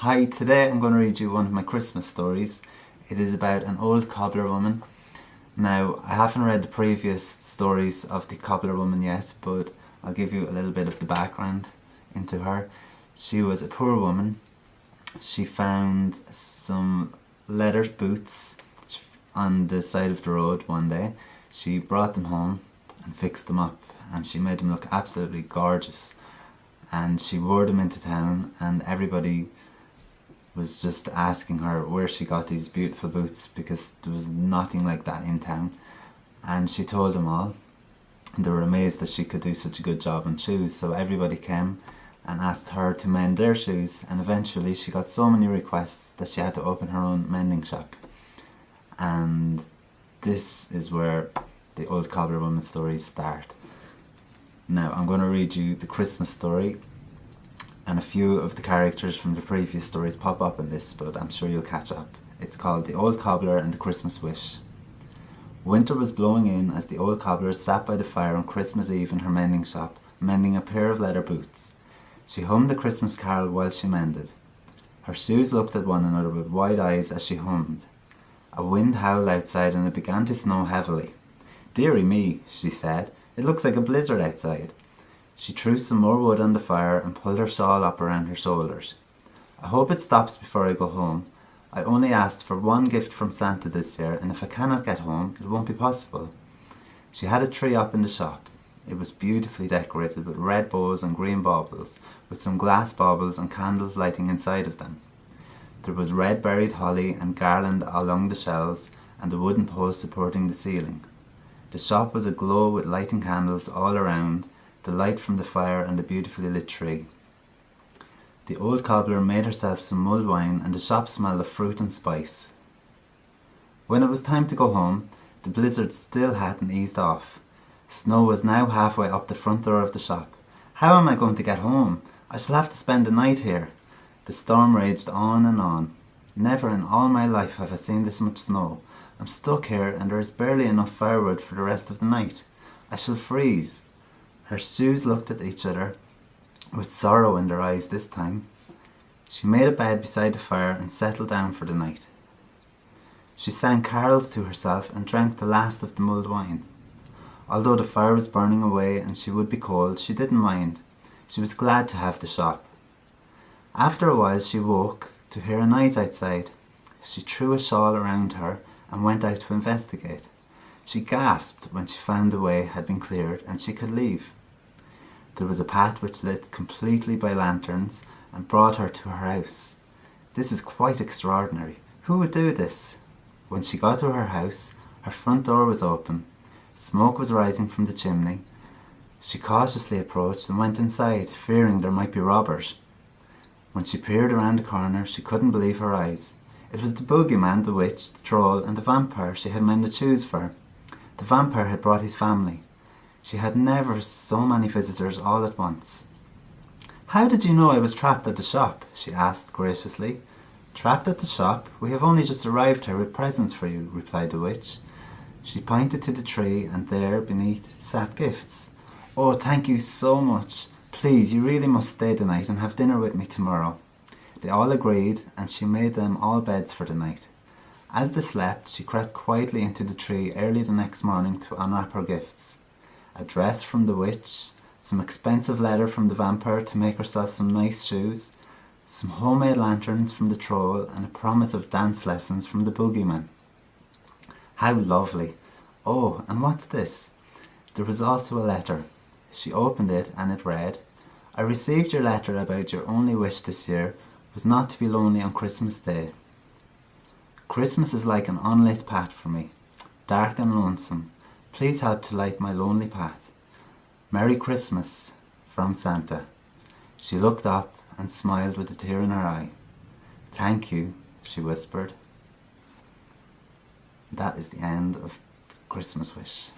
Hi, today I'm going to read you one of my Christmas stories. It is about an old cobbler woman. Now, I haven't read the previous stories of the cobbler woman yet, but I'll give you a little bit of the background into her. She was a poor woman. She found some leather boots on the side of the road one day. She brought them home and fixed them up, and she made them look absolutely gorgeous. And she wore them into town, and everybody was just asking her where she got these beautiful boots because there was nothing like that in town. And she told them all, and they were amazed that she could do such a good job on shoes. So everybody came and asked her to mend their shoes, and eventually she got so many requests that she had to open her own mending shop. And this is where the old cobbler woman stories start. Now I'm going to read you the Christmas story, and a few of the characters from the previous stories pop up in this, but I'm sure you'll catch up. It's called The Old Cobbler and the Christmas Wish. Winter was blowing in as the old cobbler sat by the fire on Christmas Eve in her mending shop, mending a pair of leather boots. She hummed a Christmas carol while she mended. Her shoes looked at one another with wide eyes as she hummed. A wind howled outside and it began to snow heavily. "Dearie me," she said, "it looks like a blizzard outside." She threw some more wood on the fire and pulled her shawl up around her shoulders. "I hope it stops before I go home. I only asked for one gift from Santa this year, and if I cannot get home, it won't be possible." She had a tree up in the shop. It was beautifully decorated with red bows and green baubles, with some glass baubles and candles lighting inside of them. There was red berried holly and garland along the shelves, and a wooden post supporting the ceiling. The shop was aglow with lighting candles all around, the light from the fire and the beautifully lit tree. The old cobbler made herself some mulled wine, and the shop smelled of fruit and spice. When it was time to go home, the blizzard still hadn't eased off. Snow was now halfway up the front door of the shop. "How am I going to get home? I shall have to spend the night here." The storm raged on and on. "Never in all my life have I seen this much snow. I'm stuck here and there is barely enough firewood for the rest of the night. I shall freeze." Her shoes looked at each other, with sorrow in their eyes this time. She made a bed beside the fire and settled down for the night. She sang carols to herself and drank the last of the mulled wine. Although the fire was burning away and she would be cold, she didn't mind. She was glad to have the shop. After a while she woke to hear a noise outside. She threw a shawl around her and went out to investigate. She gasped when she found the way had been cleared and she could leave. There was a path which lit completely by lanterns and brought her to her house. "This is quite extraordinary. Who would do this?" When she got to her house, her front door was open. Smoke was rising from the chimney. She cautiously approached and went inside, fearing there might be robbers. When she peered around the corner, she couldn't believe her eyes. It was the boogeyman, the witch, the troll, and the vampire she had mended shoes for. The vampire had brought his family. She had never so many visitors all at once. "How did you know I was trapped at the shop?" she asked graciously. "Trapped at the shop? We have only just arrived here with presents for you," replied the witch. She pointed to the tree, and there beneath sat gifts. "Oh, thank you so much. Please, you really must stay the night and have dinner with me tomorrow." They all agreed, and she made them all beds for the night. As they slept, she crept quietly into the tree early the next morning to unwrap her gifts. A dress from the witch, some expensive leather from the vampire to make herself some nice shoes, some homemade lanterns from the troll, and a promise of dance lessons from the boogeyman. How lovely! Oh, and what's this? There was also a letter. She opened it and it read, "I received your letter about your only wish this year was not to be lonely on Christmas Day. Christmas is like an unlit path for me, dark and lonesome. Please help to light my lonely path. Merry Christmas, from Santa." She looked up and smiled with a tear in her eye. "Thank you," she whispered. That is the end of the Christmas Wish.